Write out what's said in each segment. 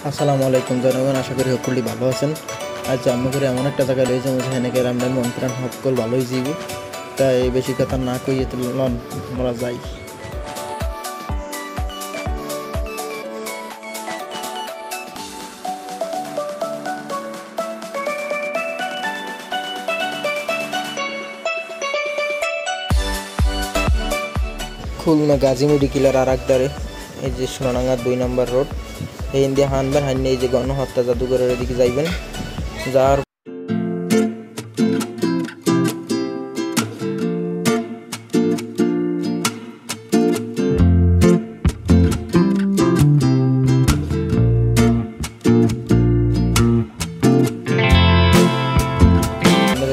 আসসালামু আলাইকুম জনগণ, আশা করি সকলেই ভালো আছেন। আজ জন্ম করে এমন একটা জায়গায় রয়েছে যেখানে আমরা মন প্রাণ সকল ভালোই জীব, তাই বেশি কথা না কইয়ে লন মরা যাই। খুলনা গাজী মেডিকেলের আর একদারে এই যে সোনাডাঙ্গা 2 নম্বর রোড, এই ইন্ডিয়া হানবেন হাইনে এই যে গণহত্যা জাদুঘরের এদিকে যাইবেন। যার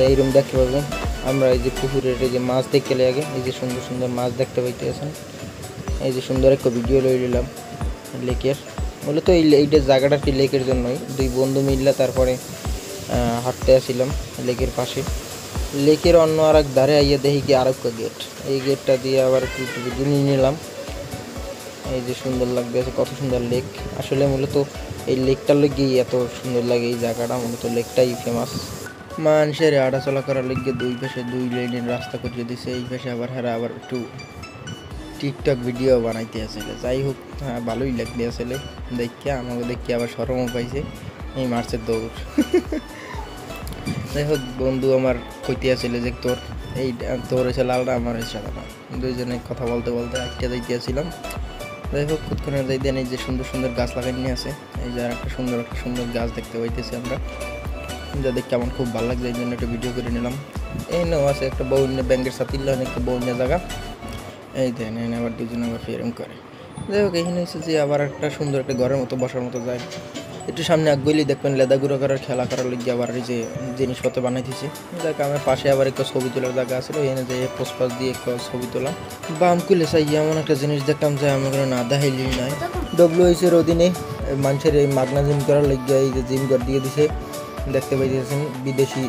এই রুম দেখতে পাবেন। আমরা এই যে পুকুরের এই যে মাছ দেখতে লাগে, এই যে সুন্দর সুন্দর মাছ দেখতে পাইতেছেন। এই যে সুন্দর একটা ভিডিও লই নিলাম লেকের। মূলত এইটা জায়গাটা কি লেকের জন্যই, দুই বন্ধু মিললে তারপরে হাঁটতে আসছিলাম লেকের পাশে। লেকের অন্য আর এক ধারে আইয়া দেখি কি আর একটা গেট, এই গেটটা দিয়ে আবার একটু ভিডিও নিয়ে নিলাম। এই যে সুন্দর লাগতেছে, কত সুন্দর লেক। আসলে মূলত এই লেকটার লেগেই এত সুন্দর লাগে এই জায়গাটা, মূলত লেকটাই ফেমাস। মানুষের হাঁটাচলা করার লেগে দুই পাশে 2 লেনের রাস্তা করে দিছে, এই পাশে আবার হেরা আবার একটু টিকটক ভিডিও বানাইতে আসলে। যাই হোক, হ্যাঁ ভালোই লাগতে আসলে দেখিয়া, আমাকে দেখি আবার শরমও পাইছে এই মার্চের দৌড়। যাই হোক, বন্ধু আমার কইতে আসলে যে তোর এসে লালটা আমার এসে সাদাটা, দুইজনে কথা বলতে বলতে আটকে যাইতে আসছিলাম। যাই হোক, কুৎক্ষণের যাই দেন এই যে সুন্দর সুন্দর গাছ লাগাই নিয়ে আছে। এই যে আর একটা সুন্দর গাছ দেখতে পাইতেছি আমরা, যা দেখতে আমার খুব ভালো লাগছে, এই জন্য একটা ভিডিও করে নিলাম। এই নাও আছে একটা বৌন্য ব্যাংকের সাথে একটা বৌন্য জায়গা। এই দেন এনে আবার দুজন আবার ফেরম করে। যাই হোক, এখানে হচ্ছে যে আবার একটা সুন্দর একটা ঘরের মতো বসার মতো যায়। একটু সামনে আগুলি দেখবেন লেদা গুঁড়ো করার খেলা করার লিগে আবার এই যে জিনিসপত্র বানাইতেছে। দেখ আমার পাশে আবার একটা ছবি তোলার জায়গা আছে, এখানে যে পোস্ট দিয়ে একটা ছবি তোলা। বাম খুলে চাই এমন একটা জিনিস দেখলাম যে আমার না দেখাইলি নাই। WHO এর অধীনে মানুষের এই মাগনা জিম করার লিগে এই যে জিম ঘর দিয়ে দিছে, দেখতে পাইতেছেন বিদেশি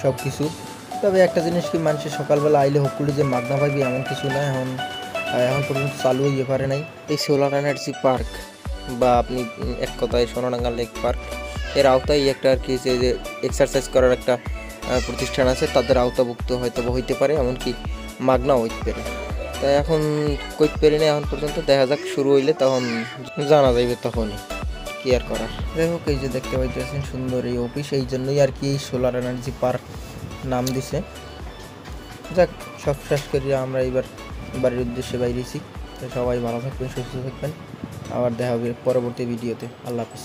সব কিছু। তবে একটা জিনিস কি, মানুষের সকালবেলা আইলে হকুলি যে মাগনা পাইবি এমন কিছু না, এখন পর্যন্ত চালু হইতে পারে নাই। এই সোলার এনার্জি পার্ক বা আপনি এক কথায় সোনাডাঙ্গা লেক পার্ক, এর আওতায় একটা আর কি যে এক্সারসাইজ করার একটা প্রতিষ্ঠান আছে, তাদের আওতাভুক্ত হয়তো হইতে পারে, এমনকি মাগনাও হইতে পারে। তাই এখন কইতে পারি না এখন পর্যন্ত, দেখা যাক শুরু হইলে তখন জানা যাইবে, তখনই কি আর করার। যাই হোক, এই যে দেখতে পাইতেছেন সুন্দর এই অফিস, এই জন্যই আর কি এই সোলার এনার্জি পার্ক নাম দিছে। যাক, সব শেষ করিয়া আমরা এবার বাড়ির উদ্দেশ্যে বাইরেছি। তো সবাই ভালো থাকবেন, সুস্থ থাকবেন, আবার দেখা হবে পরবর্তী ভিডিওতে। আল্লাহ হাফিজ।